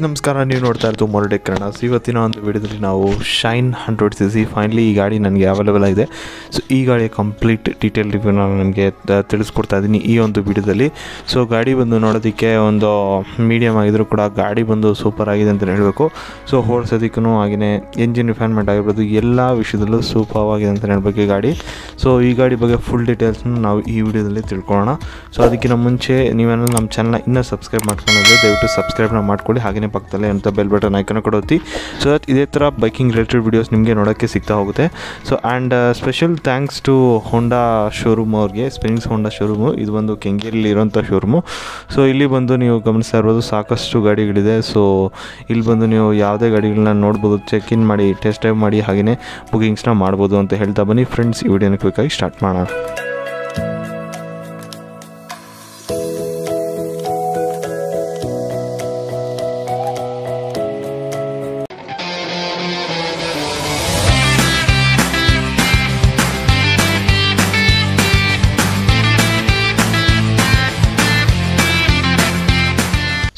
Guys ನಮಸ್ಕಾರ, ನೀವು ನೋಡ್ತಾ ಇರೋದು ಮೊರಟೆಕ್ ಕನ್ನಡ. ಇವತ್ತಿನ ಒಂದು ವಿಡಿಯೋದಲ್ಲಿ ನಾವು ಶೈನ್ 100cc ಫೈನಲಿ ಈ ಗಾಡಿ ನನಗೆ ಅವೈಲೇಬಲ್ ಆಗಿದೆ. ಸೊ ಈ ಗಾಡಿಯ ಕಂಪ್ಲೀಟ್ ಡೀಟೇಲ್ ರಿವ್ಯೂ ನಾನು ನಿಮಗೆ ತಿಳಿಸ್ಕೊಡ್ತಾ ಇದ್ದೀನಿ ಈ ಒಂದು ವಿಡಿಯೋದಲ್ಲಿ. ಸೊ ಗಾಡಿ ಬಂದು ನೋಡೋದಕ್ಕೆ ಒಂದು ಮೀಡಿಯಮ್ ಆಗಿದ್ರು ಕೂಡ ಗಾಡಿ ಬಂದು ಸೂಪರ್ ಆಗಿದೆ ಅಂತ ಹೇಳಬೇಕು. ಸೊ ಓಡಿಸೋದಕ್ಕೂ ಹಾಗೆಯೇ ಎಂಜಿನ್ ರಿಫೈನ್ಮೆಂಟ್ ಆಗಿರ್ಬೋದು, ಎಲ್ಲ ವಿಷಯದಲ್ಲೂ ಸೂಪರ್ ಆಗಿದೆ ಅಂತ ಹೇಳಬೇಕು ಈ ಗಾಡಿ. ಸೊ ಈ ಗಾಡಿ ಬಗ್ಗೆ ಫುಲ್ ಡೀಟೇಲ್ಸ್ನ ನಾವು ಈ ವಿಡಿಯೋದಲ್ಲಿ ತಿಳ್ಕೊಳ್ಳೋಣ. ಸೊ ಅದಕ್ಕಿಂತ ಮುಂಚೆ ನೀವೇನಾದ್ರು ನಮ್ಮ ಚಾನಲ್ನ ಇನ್ನೂ ಸಬ್ಸ್ಕ್ರೈಬ್ ಮಾಡ್ಕೊಂಡಿದ್ರೆ ದಯವಿಟ್ಟು ಸಬ್ಸ್ಕ್ರೈಬ್ನ ಮಾಡ್ಕೊಳ್ಳಿ. ಹಾಗೆಯೇ ಪಕ್ಕದಲ್ಲೇ ಅಂತ ಬೆಲ್ ಬಟನ್ ಐಕನ್ ಕೊಡುತ್ತಿ. ಸೊ ದಟ್ ಇದೇ ಥರ ಬೈಕಿಂಗ್ ರಿಲೇಟೆಡ್ ವೀಡಿಯೋಸ್ ನಿಮಗೆ ನೋಡೋಕ್ಕೆ ಸಿಗ್ತಾ ಹೋಗುತ್ತೆ. So and special thanks to Honda showroom ಅವ್ರಿಗೆ, ಸ್ಪ್ರಿಂಗ್ಸ್ ಹೋಂಡಾ ಶೋರೂಮು. ಇದು ಒಂದು ಕೆಂಗೇರಿಯಲ್ಲಿ ಇರೋಂಥ ಶೋರೂಮು. ಸೊ ಇಲ್ಲಿ ಬಂದು ನೀವು ಗಮನಿಸ್ತಾ ಇರ್ಬೋದು ಸಾಕಷ್ಟು ಗಾಡಿಗಳಿದೆ. ಸೊ ಇಲ್ಲಿ ಬಂದು ನೀವು ಯಾವುದೇ ಗಾಡಿಗಳನ್ನ ನೋಡ್ಬೋದು, ಚೆಕ್ ಇನ್ ಮಾಡಿ, ಟೆಸ್ಟ್ ಡ್ರೈವ್ ಮಾಡಿ, ಹಾಗೆಯೇ ಬುಕಿಂಗ್ಸ್ನ ಮಾಡ್ಬೋದು ಅಂತ ಹೇಳ್ತಾ ಬನ್ನಿ ಫ್ರೆಂಡ್ಸ್. ಈ ವಿಡಿಯೋನ ಕ್ವಿಕ್ಕಾಗಿ ಸ್ಟಾರ್ಟ್ ಮಾಡೋಣ.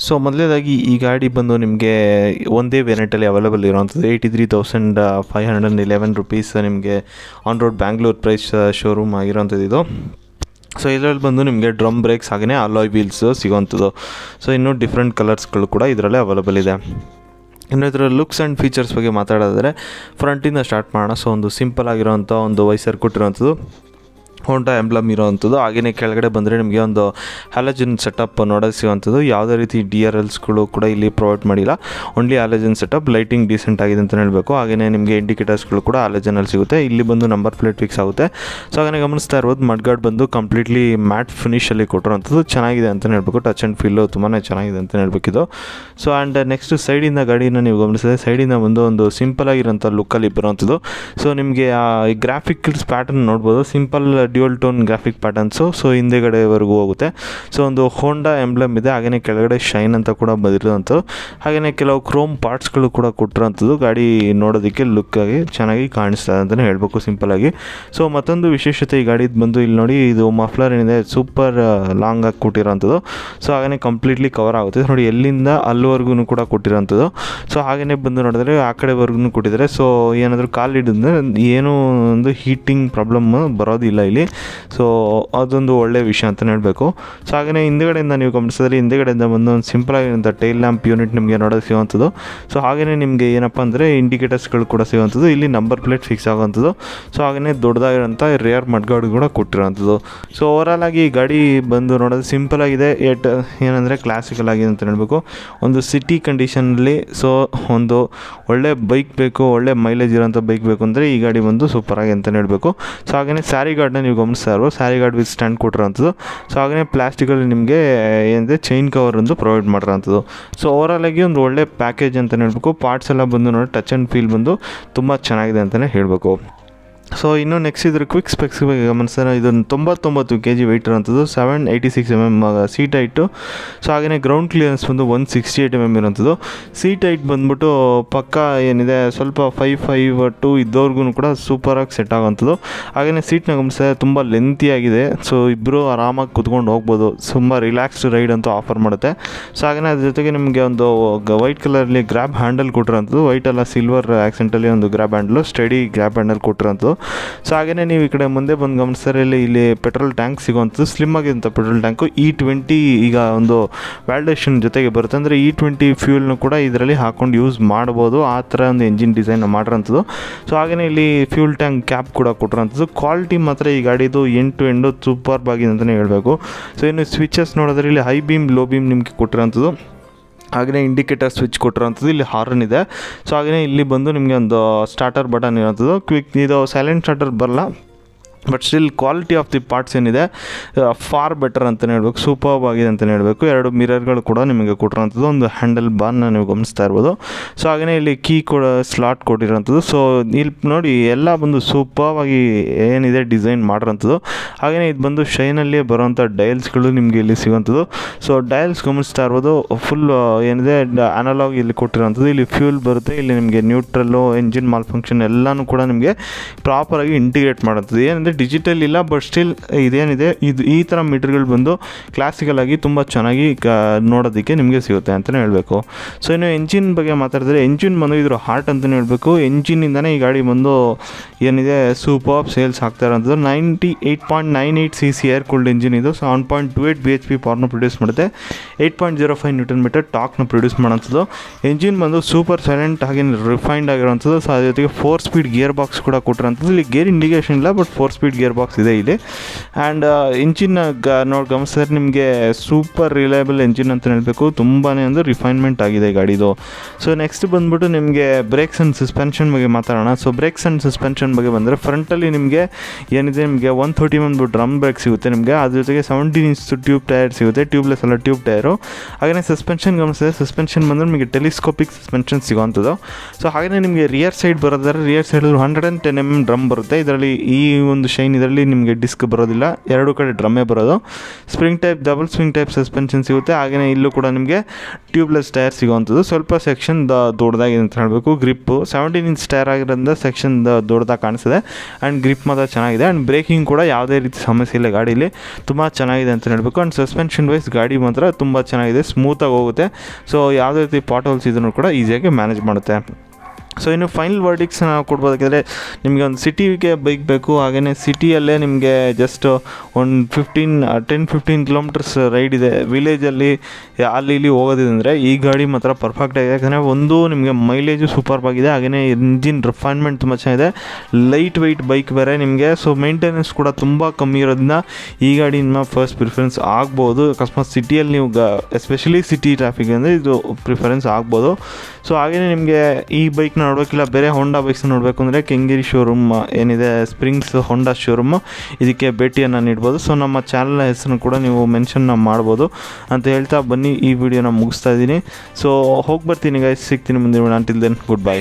ಸೊ ಮೊದಲನೇದಾಗಿ ಈ ಗಾಡಿ ಬಂದು ನಿಮಗೆ ಒಂದೇ ವೇರಿಯಂಟಲ್ಲಿ ಅವೈಲೇಬಲ್ ಇರೋವಂಥದ್ದು 83,511 ರುಪೀಸ್ ನಿಮಗೆ on road Bangalore price showroom ಆಗಿರೋವಂಥದ್ದು ಇದು. ಸೊ ಇದರಲ್ಲಿ ಬಂದು ನಿಮಗೆ ಡ್ರಮ್ ಬ್ರೇಕ್ಸ್ ಹಾಗೆಯೇ ಅಲಾಯ್ ವೀಲ್ಸ್ ಸಿಗೋವಂಥದ್ದು. ಸೊ ಇನ್ನೂ ಡಿಫ್ರೆಂಟ್ ಕಲರ್ಸ್ಗಳು ಕೂಡ ಇದರಲ್ಲೇ ಅವೈಲೇಬಲ್ ಇದೆ. ಇನ್ನು ಇದರ ಲುಕ್ಸ್ ಆ್ಯಂಡ್ ಫೀಚರ್ಸ್ ಬಗ್ಗೆ ಮಾತಾಡೋದಾದರೆ ಫ್ರಂಟಿಂದ ಸ್ಟಾರ್ಟ್ ಮಾಡೋಣ. ಸೊ ಒಂದು ಸಿಂಪಲ್ ಆಗಿರೋವಂಥ ಒಂದು ವೈಸರ್ ಕೊಟ್ಟಿರೋವಂಥದ್ದು, ಹೋಂಡಾ ಎಂಬ್ಲಮ್ ಇರೋವಂಥದ್ದು. ಹಾಗೆಯೇ ಕೆಳಗಡೆ ಬಂದರೆ ನಿಮಗೆ ಒಂದು ಹ್ಯಾಲಜನ್ ಸೆಟಪ್ ನೋಡೋದು ಸಿಗೋವಂಥದ್ದು. ಯಾವುದೇ ರೀತಿ DRLಸ್ಗಳು ಕೂಡ ಇಲ್ಲಿ ಪ್ರೊವೈಡ್ ಮಾಡಿಲ್ಲ, only halogen setup. Lighting decent ಆಗಿದೆ ಅಂತ ಹೇಳಬೇಕು. ಹಾಗೆಯೇ ನಿಮಗೆ ಇಂಡಿಕೇಟರ್ಸ್ಗಳು ಕೂಡ ಹ್ಯಾಲಜನಲ್ಲಿ ಸಿಗುತ್ತೆ. ಇಲ್ಲಿ ಬಂದು ನಂಬರ್ ಪ್ಲೇಟ್ ಫಿಕ್ಸ್ ಆಗುತ್ತೆ. ಸೊ ಹಾಗೆ ಗಮನಿಸ್ತಾ ಇರ್ಬೋದು ಮಡ್ಗಾರ್ಡ್ ಬಂದು ಕಂಪ್ಲೀಟ್ಲಿ ಮ್ಯಾಟ್ ಫಿನಿಷಲ್ಲಿ ಕೊಟ್ಟಿರೋವಂಥದ್ದು ಚೆನ್ನಾಗಿದೆ ಅಂತಲೇ ಹೇಳಬೇಕು. ಟಚ್ ಆ್ಯಂಡ್ ಫೀಲು ತುಂಬಾ ಚೆನ್ನಾಗಿದೆ ಅಂತಲೇ ಹೇಳಬೇಕಿದು. ಸೊ ಆ್ಯಂಡ್ ನೆಕ್ಸ್ಟ್ ಸೈಡಿಂದ ಗಾಡಿನ ನೀವು ಗಮನಿಸಿದ್ರೆ ಸೈಡಿಂದ ಒಂದು ಸಿಂಪಲ್ ಆಗಿರೋಂಥ ಲುಕ್ಕಲ್ಲಿ ಬರೋವಂಥದ್ದು. ಸೊ ನಿಮಗೆ ಆ ಗ್ರಾಫಿಕ್ಸ್ ಪ್ಯಾಟರ್ನ್ ನೋಡ್ಬೋದು, simple dual tone graphic patterns. So ಹಿಂದೆಗಡೆವರೆಗೂ ಹೋಗುತ್ತೆ. ಸೊ ಒಂದು ಹೋಂಡಾ ಎಂಬ್ಲಮ್ ಇದೆ, ಹಾಗೆಯೇ ಕೆಳಗಡೆ ಶೈನ್ ಅಂತ ಕೂಡ ಬಂದಿರೋವಂಥದ್ದು. ಹಾಗೆಯೇ ಕೆಲವು ಕ್ರೋಮ್ ಪಾರ್ಟ್ಸ್ಗಳು ಕೂಡ ಕೊಟ್ಟಿರೋವಂಥದ್ದು. ಗಾಡಿ ನೋಡೋದಕ್ಕೆ ಲುಕ್ಕಾಗಿ ಚೆನ್ನಾಗಿ ಕಾಣಿಸ್ತಾ ಅಂತಲೇ ಹೇಳಬೇಕು ಸಿಂಪಲಾಗಿ. ಸೊ ಮತ್ತೊಂದು ವಿಶೇಷತೆ ಈ ಗಾಡಿದು ಬಂದು ಇಲ್ಲಿ ನೋಡಿ, ಇದು ಮಫ್ಲರ್ ಏನಿದೆ ಸೂಪರ್ ಲಾಂಗ್ ಆಗಿ ಕೊಟ್ಟಿರೋವಂಥದ್ದು. ಸೊ ಹಾಗೆಯೇ ಕಂಪ್ಲೀಟ್ಲಿ ಕವರ್ ಆಗುತ್ತೆ ನೋಡಿ, ಎಲ್ಲಿಂದ ಅಲ್ಲಿವರೆಗೂ ಕೂಡ ಕೊಟ್ಟಿರೋವಂಥದ್ದು. ಸೊ ಹಾಗೆಯೇ ಬಂದು ನೋಡಿದ್ರೆ ಆ ಕಡೆವರೆಗೂ ಕೊಟ್ಟಿದ್ದಾರೆ. ಸೊ ಏನಾದರೂ ಕಾಲು ಹಿಡಿದ್ರೆ ಏನೂ ಒಂದು ಹೀಟಿಂಗ್ ಪ್ರಾಬ್ಲಮ್ ಬರೋದಿಲ್ಲ ಇಲ್ಲಿ. ಸೊ ಅದೊಂದು ಒಳ್ಳೆಯ ವಿಷಯ ಅಂತಲೇ ಹೇಳಬೇಕು. ಸೊ ಹಾಗೆಯೇ ಹಿಂದುಗಡೆಯಿಂದ ನೀವು ಗಮನಿಸಿದ್ರೆ ಹಿಂದುಗಡೆಯಿಂದ ಒಂದು ಸಿಂಪಲ್ ಆಗಿರೋಂಥ ಟೈಲ್ ಲ್ಯಾಂಪ್ ಯೂನಿಟ್ ನಿಮಗೆ ನೋಡೋದು ಸಿಗುವಂಥದ್ದು. ಸೊ ಹಾಗೆಯೇ ನಿಮಗೆ ಏನಪ್ಪ ಅಂದರೆ ಇಂಡಿಕೇಟರ್ಸ್ಗಳು ಕೂಡ ಸಿಗುವಂಥದ್ದು. ಇಲ್ಲಿ ನಂಬರ್ ಪ್ಲೇಟ್ ಫಿಕ್ಸ್ ಆಗುವಂಥದ್ದು. ಸೊ ಹಾಗೆಯೇ ದೊಡ್ಡದಾಗಿರೋಂಥ ರೇರ್ ಮಡ್ಗಾರ್ಡ್ ಕೂಡ ಕೊಟ್ಟಿರೋವಂಥದ್ದು. ಸೊ ಓವರಾಲ್ ಆಗಿ ಈ ಗಾಡಿ ಬಂದು ನೋಡೋದು ಸಿಂಪಲ್ ಆಗಿದೆ, ಎಟ್ ಏನಂದರೆ ಕ್ಲಾಸಿಕಲ್ ಆಗಿದೆ ಅಂತ ಹೇಳಬೇಕು. ಒಂದು ಸಿಟಿ ಕಂಡೀಷನಲ್ಲಿ ಸೊ ಒಂದು ಒಳ್ಳೆ ಬೈಕ್ ಬೇಕು, ಒಳ್ಳೆ ಮೈಲೇಜ್ ಇರೋಂಥ ಬೈಕ್ ಬೇಕು ಅಂದರೆ ಈ ಗಾಡಿ ಬಂದು ಸೂಪರ್ ಆಗಿ ಅಂತಲೇ ಹೇಳಬೇಕು. ಸೊ ಹಾಗೆಯೇ ಸ್ಯಾರಿ ಗಾರ್ಡ್ನ ನೀವು ಗಮನಿಸ್ತಾ ಇರ್ಬೋದು, ಸ್ಯಾರಿ ಗಾರ್ಡ್ ವಿತ್ ಸ್ಟ್ಯಾಂಡ್ ಕೊಟ್ಟಿರೋವಂಥದ್ದು. ಸೊ ಹಾಗೆಯೇ ಪ್ಲಾಸ್ಟಿಕಲ್ಲಿ ನಿಮಗೆ ಏನಿದೆ ಚೈನ್ ಕವರ್ ಒಂದು ಪ್ರೊವೈಡ್ ಮಾಡಿರೋವಂಥದ್ದು. ಸೊ ಓವರಾಲ್ ಆಗಿ ಒಂದು ಒಳ್ಳೆ ಪ್ಯಾಕೇಜ್ ಅಂತಲೇ ಹೇಳಬೇಕು. ಪಾರ್ಟ್ಸ್ ಎಲ್ಲ ಬಂದು ನೋಡಿ ಟಚ್ ಆ್ಯಂಡ್ ಫೀಲ್ ಬಂದು ತುಂಬ ಚೆನ್ನಾಗಿದೆ ಅಂತಲೇ ಹೇಳಬೇಕು. ಸೊ ಇನ್ನು ನೆಕ್ಸ್ಟ್ ಇದ್ರ ಕ್ವಿಕ್ ಸ್ಪೆಕ್ಸ್ ಬಗ್ಗೆ ಗಮನಿಸ್ತಾರೆ. ಇದನ್ನು 99 kg ವೆಯ್ಟ್ ಇರೋವಂಥದ್ದು, 786 mm ಸೀಟ್ ಹೈಟು. ಸೊ ಹಾಗೆಯೇ ಗ್ರೌಂಡ್ ಕ್ಲಿಯರೆನ್ಸ್ ಬಂದು 168 mm ಇರೋವಂಥದ್ದು. ಸೀಟ್ ಹೈಟ್ ಬಂದ್ಬಿಟ್ಟು ಪಕ್ಕ ಏನಿದೆ ಸ್ವಲ್ಪ 5'2" ಇದ್ದವ್ರಿಗೂ ಕೂಡ ಸೂಪರಾಗಿ ಸೆಟ್ ಆಗೋವಂಥದ್ದು. ಹಾಗೆಯೇ ಸೀಟ್ನ ಗಮನಿಸಿದ್ರೆ ತುಂಬ ಲೆಂತಿಯಾಗಿದೆ. ಸೊ ಇಬ್ಬರು ಆರಾಮಾಗಿ ಕುತ್ಕೊಂಡು ಹೋಗ್ಬೋದು, ತುಂಬ ರಿಲ್ಯಾಕ್ಸ್ಡ್ ರೈಡ್ ಅಂತೂ ಆಫರ್ ಮಾಡುತ್ತೆ. ಸೊ ಹಾಗೆಯೇ ಅದ್ರ ಜೊತೆಗೆ ನಿಮಗೆ ಒಂದು ವೈಟ್ ಕಲರಲ್ಲಿ ಗ್ರ್ಯಾಬ್ ಹ್ಯಾಂಡಲ್ ಕೊಟ್ಟಿರೋವಂಥದ್ದು. ವೈಟ್ ಅಲ್ಲ ಸಿಲ್ವರ್ ಆ್ಯಕ್ಸೆಂಟಲ್ಲಿ ಒಂದು grab handle, sturdy grab handle ಕೊಟ್ಟಿರೋವಂಥದ್ದು. ಸೊ ಹಾಗೆಯೇ ನೀವು ಈ ಕಡೆ ಮುಂದೆ ಬಂದು ಗಮನಿಸ್ತಾರೆ ಇಲ್ಲಿ ಪೆಟ್ರೋಲ್ ಟ್ಯಾಂಕ್ ಸಿಗುವಂಥದ್ದು. ಸ್ಲಿಮ್ ಆಗಿರುವಂಥ ಪೆಟ್ರೋಲ್ ಟ್ಯಾಂಕು. E20 ಈಗ ಒಂದು ವ್ಯಾಲಿಡೇಷನ್ ಜೊತೆಗೆ ಬರುತ್ತೆ, ಅಂದರೆ E20 ಫ್ಯೂಲ್ನು ಕೂಡ ಇದರಲ್ಲಿ ಹಾಕ್ಕೊಂಡು ಯೂಸ್ ಮಾಡ್ಬೋದು. ಆ ಥರ ಒಂದು ಎಂಜಿನ್ ಡಿಸೈನ್ ಮಾಡಿರೋಂಥದ್ದು. ಸೊ ಹಾಗೆಯೇ ಇಲ್ಲಿ ಫ್ಯೂಲ್ ಟ್ಯಾಂಕ್ ಕ್ಯಾಪ್ ಕೂಡ ಕೊಟ್ಟಿರೋಂಥದ್ದು. ಕ್ವಾಲಿಟಿ ಮಾತ್ರ ಈ ಗಾಡಿದು ಎಂಡ್ ಟು ಎಂಡು ಸೂಪರ್ ಆಗಿದೆ ಅಂತಲೇ ಹೇಳಬೇಕು. ಸೊ ಇನ್ನು ಸ್ವಿಚಸ್ ನೋಡಿದ್ರೆ ಇಲ್ಲಿ ಹೈ ಬೀಮ್, ಲೋ ಬೀಮ್ ನಿಮಗೆ ಕೊಟ್ಟಿರೋಂಥದ್ದು. ಹಾಗೆಯೇ ಇಂಡಿಕೇಟರ್ ಸ್ವಿಚ್ ಕೊಟ್ಟಿರೋವಂಥದ್ದು. ಇಲ್ಲಿ ಹಾರ್ನ್ ಇದೆ. ಸೊ ಹಾಗೆಯೇ ಇಲ್ಲಿ ಬಂದು ನಿಮಗೆ ಒಂದು ಸ್ಟಾರ್ಟರ್ ಬಟನ್ ಇರೋವಂಥದ್ದು. ಕ್ವಿಕ್ ಇದು ಸೈಲೆಂಟ್ ಸ್ಟಾರ್ಟರ್ ಬರಲ್ಲ, but still quality of the parts ಏನಿದೆ ಫಾರ್ ಬೆಟರ್ ಅಂತಲೇ ಹೇಳಬೇಕು, ಸೂಪರ್ಬ್ ಆಗಿದೆ ಅಂತಲೇ ಹೇಳಬೇಕು. 2 ಮಿರರ್ಗಳು ಕೂಡ ನಿಮಗೆ ಕೊಟ್ಟಿರೋಂಥದ್ದು. ಒಂದು ಹ್ಯಾಂಡಲ್ ಬಾರ್ನ ನೀವು ಗಮನಿಸ್ತಾ ಇರ್ಬೋದು. ಸೊ ಹಾಗೆಯೇ ಇಲ್ಲಿ ಕೀ ಕೂಡ ಸ್ಲಾಟ್ ಕೊಟ್ಟಿರೋಂಥದ್ದು. ಸೊ ಇಲ್ಲಿ ನೋಡಿ ಎಲ್ಲ ಬಂದು ಸೂಪರ್ಬ್ ಆಗಿ ಏನಿದೆ ಡಿಸೈನ್ ಮಾಡಿರೋಂಥದ್ದು. ಹಾಗೆಯೇ ಇದು ಬಂದು ಶೈನಲ್ಲಿ ಬರೋವಂಥ ಡಯಲ್ಸ್ಗಳು ನಿಮಗೆ ಇಲ್ಲಿ ಸಿಗೋವಂಥದ್ದು. ಸೊ ಡಯಲ್ಸ್ ಗಮನಿಸ್ತಾ ಇರ್ಬೋದು, ಫುಲ್ ಏನಿದೆ ಅನಲಾಗ್ ಇಲ್ಲಿ ಕೊಟ್ಟಿರೋಂಥದ್ದು. ಇಲ್ಲಿ ಫ್ಯೂಲ್ ಬರುತ್ತೆ, ಇಲ್ಲಿ ನಿಮಗೆ ನ್ಯೂಟ್ರಲ್ಲು, ಎಂಜಿನ್ ಮಾಲ್ ಫಂಕ್ಷನ್ ಎಲ್ಲನೂ ಕೂಡ ನಿಮಗೆ ಪ್ರಾಪರಾಗಿ ಇಂಟಿಗ್ರೇಟ್ ಮಾಡೋಂಥದ್ದು. ಏನಂದರೆ ಡಿಜಿಟಲ್ ಇಲ್ಲ, ಬಟ್ ಸ್ಟಿಲ್ ಇದೇನಿದೆ ಈ ಥರ ಮೀಟರ್ಗಳು ಬಂದು ಕ್ಲಾಸಿಕಲ್ ಆಗಿ ತುಂಬ ಚೆನ್ನಾಗಿ ನೋಡೋದಕ್ಕೆ ನಿಮಗೆ ಸಿಗುತ್ತೆ ಅಂತಲೇ ಹೇಳಬೇಕು. ಸೊ ಇನ್ನು ಎಂಜಿನ್ ಬಗ್ಗೆ ಮಾತಾಡಿದ್ರೆ, ಎಂಜಿನ್ ಬಂದು ಇದ್ರ ಹಾರ್ಟ್ ಅಂತಲೇ ಹೇಳಬೇಕು. ಎಂಜಿನಿಂದನೇ ಈ ಗಾಡಿ ಬಂದು ಏನಿದೆ ಸೂಪರ್ ಸೇಲ್ಸ್ ಆಗ್ತಾ ಇರೋಂಥದ್ದು. 98.98 cc ಏರ್ ಕೂಲ್ಡ್ ಎಂಜಿನ್ ಇದು. 7.28 bhp ಪವರ್ನ ಪ್ರೊಡ್ಯೂಸ್ ಮಾಡುತ್ತೆ. 8.05 Nm ಟಾಕ್ನ ಪ್ರೊಡ್ಯೂಸ್ ಮಾಡೋಂಥದ್ದು. ಎಂಜಿನ್ ಬಂದು ಸೂಪರ್ ಸೈಲೆಂಟ್ ಹಾಗೆ ರಿಫೈನ್ಡ್ ಆಗಿರೋಂಥದ್ದು. ಸೊ ಅದ್ರ ಜೊತೆಗೆ 4 ಸ್ಪೀಡ್ ಗೇರ್ ಬಾಕ್ಸ್ ಕೂಡ ಕೊಟ್ಟಿರೋಂಥದ್ದು. ಇಲ್ಲಿ ಗೇರ್ ಇಂಡಿಕೇಶನ್ ಇಲ್ಲ, ಬಟ್ 4 ಸ್ಪೀಡ್ ಗೇರ್ ಬಾಕ್ಸ್ ಇದೆ ಇಲ್ಲಿ. ಆ್ಯಂಡ್ ಇಂಜಿನ್ ಗಮನಿಸಿದ್ರೆ ನಿಮಗೆ ಸೂಪರ್ ರಿಲಯಬಲ್ ಎಂಜಿನ್ ಅಂತ ಹೇಳಬೇಕು. ತುಂಬಾ ಒಂದು ರಿಫೈನ್ಮೆಂಟ್ ಆಗಿದೆ ಗಾಡಿದು. ಸೊ ನೆಕ್ಸ್ಟ್ ಬಂದ್ಬಿಟ್ಟು ನಿಮಗೆ ಬ್ರೇಕ್ಸ್ ಆ್ಯಂಡ್ ಸಸ್ಪೆನ್ಷನ್ ಬಗ್ಗೆ ಮಾತಾಡೋಣ. ಸೊ ಬ್ರೇಕ್ಸ್ ಆ್ಯಂಡ್ ಸಸ್ಪೆನ್ಷನ್ ಬಗ್ಗೆ ಬಂದರೆ, ಫ್ರಂಟಲ್ಲಿ ನಿಮಗೆ ಏನಿದೆ ನಿಮಗೆ 130 mm ಡ್ರಮ್ ಬ್ರೇಕ್ ಸಿಗುತ್ತೆ ನಿಮಗೆ. ಅದ್ರ ಜೊತೆಗೆ 17 inch ಟ್ಯೂಬ್ ಟೈರ್ ಸಿಗುತ್ತೆ, ಟ್ಯೂಬ್ಲೆಸ್ ಅಲ್ಲ ಟ್ಯೂಬ್ ಟೈರು. ಹಾಗೆಯೇ ಸಸ್ಪೆನ್ಷನ್ ಗಮನಿಸಿದ್ರೆ, ಸಸ್ಪೆನ್ಷನ್ ಬಂದರೆ ನಿಮಗೆ ಟೆಲಿಸ್ಕೋಪಿಕ್ ಸಸ್ಪೆನ್ಷನ್ ಸಿಗೋವಂಥದ್ದು. ಸೊ ಹಾಗೆಯೇ ನಿಮಗೆ ರಿಯರ್ ಸೈಡ್ ಬರೋದಾದ್ರೆ, ರಿಯರ್ ಸೈಡ್ 110 mm ಡ್ರಮ್ ಬರುತ್ತೆ. ಇದರಲ್ಲಿ ಈ ಒಂದು ಶೈನ್ ಇದರಲ್ಲಿ ನಿಮಗೆ ಡಿಸ್ಕ್ ಬರೋದಿಲ್ಲ, ಎರಡು ಕಡೆ ಡ್ರಮ್ಮೇ ಬರೋದು. Spring type, double spring type suspension ಸಿಗುತ್ತೆ. ಹಾಗೆಯೇ ಇಲ್ಲೂ ಕೂಡ ನಿಮಗೆ ಟ್ಯೂಬ್ಲೆಸ್ ಟೈರ್ ಸಿಗೋವಂಥದ್ದು. ಸ್ವಲ್ಪ ಸೆಕ್ಷನ್ ದೊಡ್ಡದಾಗಿದೆ ಅಂತ ಹೇಳಬೇಕು. ಗ್ರಿಪ್ಪು 17 inch ಟೈರ್ ಆಗಿರೋದ್ರಿಂದ ಸೆಕ್ಷನ್ ದೊಡ್ಡದಾಗಿ ಕಾಣಿಸ್ತದೆ. ಆ್ಯಂಡ್ ಗ್ರಿಪ್ ಮಾತ್ರ ಚೆನ್ನಾಗಿದೆ. ಆ್ಯಂಡ್ ಬ್ರೇಕಿಂಗ್ ಕೂಡ ಯಾವುದೇ ರೀತಿ ಸಮಸ್ಯೆ ಇಲ್ಲ ಗಾಡೀಲಿ, ತುಂಬ ಚೆನ್ನಾಗಿದೆ ಅಂತ ಹೇಳಬೇಕು. ಆ್ಯಂಡ್ ಸಸ್ಪೆನ್ಷನ್ ವೈಸ್ ಗಾಡಿ ಮಾತ್ರ ತುಂಬ ಚೆನ್ನಾಗಿದೆ, ಸ್ಮೂತಾಗಿ ಹೋಗುತ್ತೆ. ಸೊ ಯಾವುದೇ ರೀತಿ ಪಾಟ್ ಹೋಲ್ಸ್ ಇದನ್ನು ಕೂಡ ಈಸಿಯಾಗಿ ಮ್ಯಾನೇಜ್ ಮಾಡುತ್ತೆ. ಸೊ ಇನ್ನು ಫೈನಲ್ ವರ್ಡಿಕ್ಸ್ ನಾವು ಕೊಡ್ಬೋದಾಗಿದ್ರೆ, ನಿಮಗೆ ಒಂದು ಸಿಟಿಗೆ ಬೈಕ್ ಬೇಕು. ಹಾಗೆಯೇ ಸಿಟಿಯಲ್ಲೇ ನಿಮಗೆ ಜಸ್ಟ್ ಒಂದು 10-15 ಕಿಲೋಮೀಟರ್ಸ್ ರೈಡ್ ಇದೆ, ವಿಲೇಜಲ್ಲಿ ಅಲ್ಲಿ ಇಲ್ಲಿ ಹೋಗೋದಿದೆ ಅಂದರೆ ಈ ಗಾಡಿ ಮಾತ್ರ ಪರ್ಫೆಕ್ಟ್ ಆಗಿದೆ. ಯಾಕಂದರೆ ಒಂದು ನಿಮಗೆ ಮೈಲೇಜು ಸೂಪರ್ ಆಗಿದೆ, ಹಾಗೆಯೇ ಇಂಜಿನ್ ರಿಫೈನ್ಮೆಂಟ್ ತುಂಬ ಚೆನ್ನಾಗಿದೆ, ಲೈಟ್ ವೆಯ್ಟ್ ಬೈಕ್ ಬೇರೆ ನಿಮಗೆ. ಸೊ ಮೇಂಟೆನೆನ್ಸ್ ಕೂಡ ತುಂಬ ಕಮ್ಮಿ ಇರೋದ್ರಿಂದ ಈ ಗಾಡಿ ನಿಮ್ಮ ಫಸ್ಟ್ ಪ್ರಿಫರೆನ್ಸ್ ಆಗ್ಬೋದು. ಅಕಸ್ಮಾತ್ ಸಿಟಿಯಲ್ಲಿ ನೀವು ಎಸ್ಪೆಷಲಿ ಸಿಟಿ ಟ್ರಾಫಿಕ್ ಅಂದರೆ ಇದು ಪ್ರಿಫರೆನ್ಸ್ ಆಗ್ಬೋದು. ಸೊ ಹಾಗೆಯೇ ನಿಮಗೆ ಈ ಬೈಕ್ನ ನೋಡಬೇಕಿಲ್ಲ, ಬೇರೆ ಹೋಂಡಾ ಬೈಕ್ಸ್ನ ನೋಡಬೇಕು ಅಂದರೆ ಕೆಂಗೇರಿ ಶೋರೂಮ್ ಏನಿದೆ, ಸ್ಪ್ರಿಂಗ್ಸ್ ಹೋಂಡಾ ಶೋರೂಮ್, ಇದಕ್ಕೆ ಭೇಟಿಯನ್ನು ನೀಡ್ಬೋದು. ಸೊ ನಮ್ಮ ಚಾನಲ್ನ ಹೆಸರನ್ನು ಕೂಡ ನೀವು ಮೆನ್ಷನ್ ಮಾಡ್ಬೋದು ಅಂತ ಹೇಳ್ತಾ ಬನ್ನಿ ಈ ವಿಡಿಯೋನ ಮುಗಿಸ್ತಾ ಇದ್ದೀನಿ. ಸೊ ಹೋಗಿ ಬರ್ತೀನಿ ಗೈಸ್, ಸಿಗ್ತೀನಿ ಮುಂದಿನ. Until then good bye.